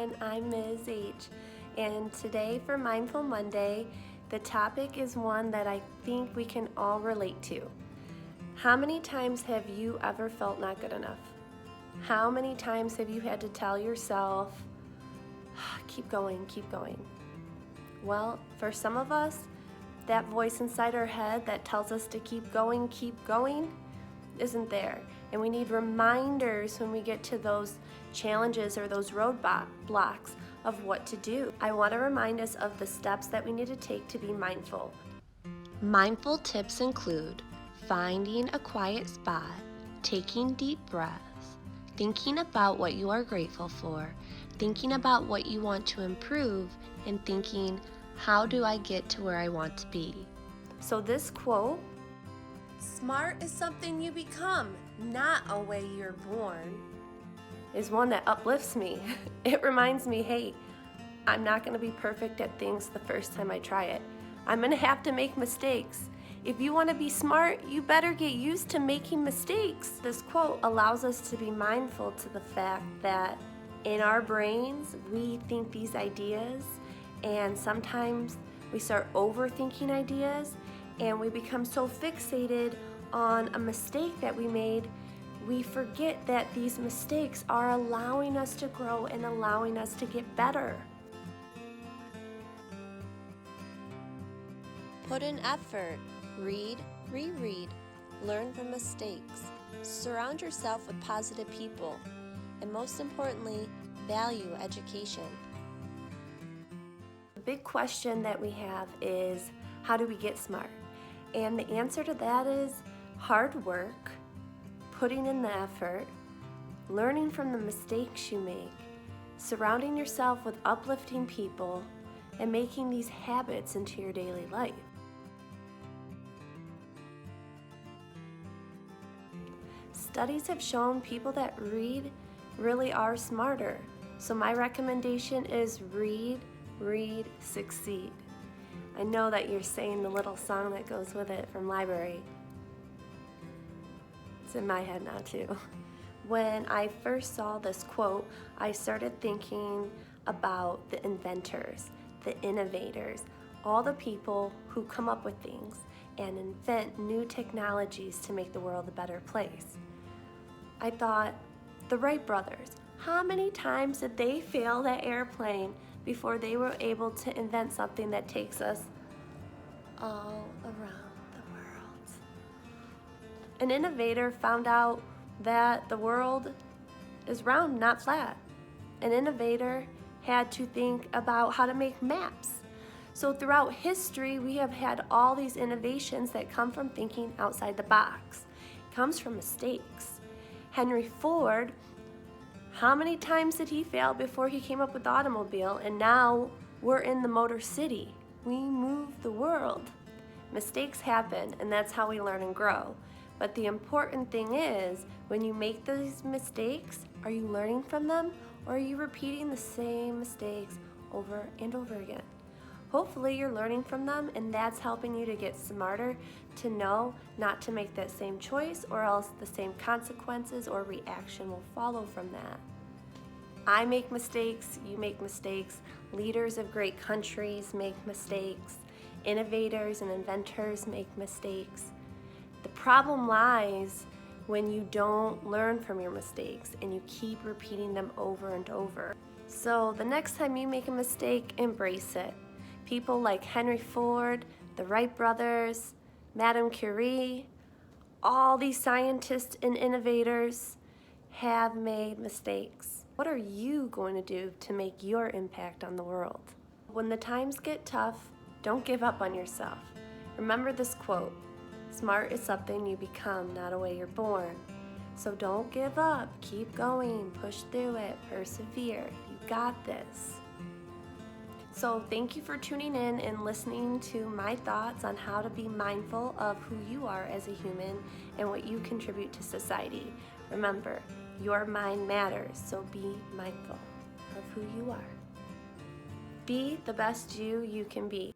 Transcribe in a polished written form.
everyone, I'm Ms. H, and today for Mindful Monday, the topic is one that I think we can all relate to. How many times have you ever felt not good enough? How many times have you had to tell yourself, keep going, keep going? Well, for some of us, that voice inside our head that tells us to keep going, isn't there. And we need reminders when we get to those challenges or those roadblocks of what to do. I want to remind us of the steps that we need to take to be mindful. Mindful tips include finding a quiet spot, taking deep breaths, thinking about what you are grateful for, thinking about what you want to improve, and thinking, how do I get to where I want to be? So this quote, "Smart is something you become, not a way you're born," is one that uplifts me. It reminds me, hey, I'm not going to be perfect at things the first time I try it. I'm going to have to make mistakes. If you want to be smart, you better get used to making mistakes. This quote allows us to be mindful to the fact that in our brains, we think these ideas, and sometimes we start overthinking ideas, and we become so fixated on a mistake that we made, we forget that these mistakes are allowing us to grow and allowing us to get better. Put in effort. Read, reread, learn from mistakes. Surround yourself with positive people. And most importantly, value education. The big question that we have is, how do we get smart? And the answer to that is hard work, putting in the effort, learning from the mistakes you make, surrounding yourself with uplifting people, and making these habits into your daily life. Studies have shown people that read really are smarter. So my recommendation is read, succeed. I know that you're saying the little song that goes with it from Library. It's in my head now too. When I first saw this quote, I started thinking about the inventors, the innovators, all the people who come up with things and invent new technologies to make the world a better place. I thought, the Wright brothers, how many times did they fail that airplane before they were able to invent something that takes us all around the world? An innovator found out that the world is round, not flat. An innovator had to think about how to make maps. So throughout history, we have had all these innovations that come from thinking outside the box. It comes from mistakes. Henry Ford, how many times did he fail before he came up with the automobile? And now we're in the Motor City. We move the world. Mistakes happen, and that's how we learn and grow. But the important thing is, when you make these mistakes, are you learning from them, or are you repeating the same mistakes over and over again? Hopefully you're learning from them, and that's helping you to get smarter, to know not to make that same choice, or else the same consequences or reaction will follow from that. I make mistakes, you make mistakes, leaders of great countries make mistakes, innovators and inventors make mistakes. The problem lies when you don't learn from your mistakes and you keep repeating them over and over. So the next time you make a mistake, embrace it. People like Henry Ford, the Wright brothers, Madame Curie, all these scientists and innovators have made mistakes. What are you going to do to make your impact on the world? When the times get tough, don't give up on yourself. Remember this quote, "Smart is something you become, not a way you're born." So don't give up, keep going, push through it, persevere. You got this. So thank you for tuning in and listening to my thoughts on how to be mindful of who you are as a human and what you contribute to society. Remember, your mind matters, so be mindful of who you are. Be the best you can be.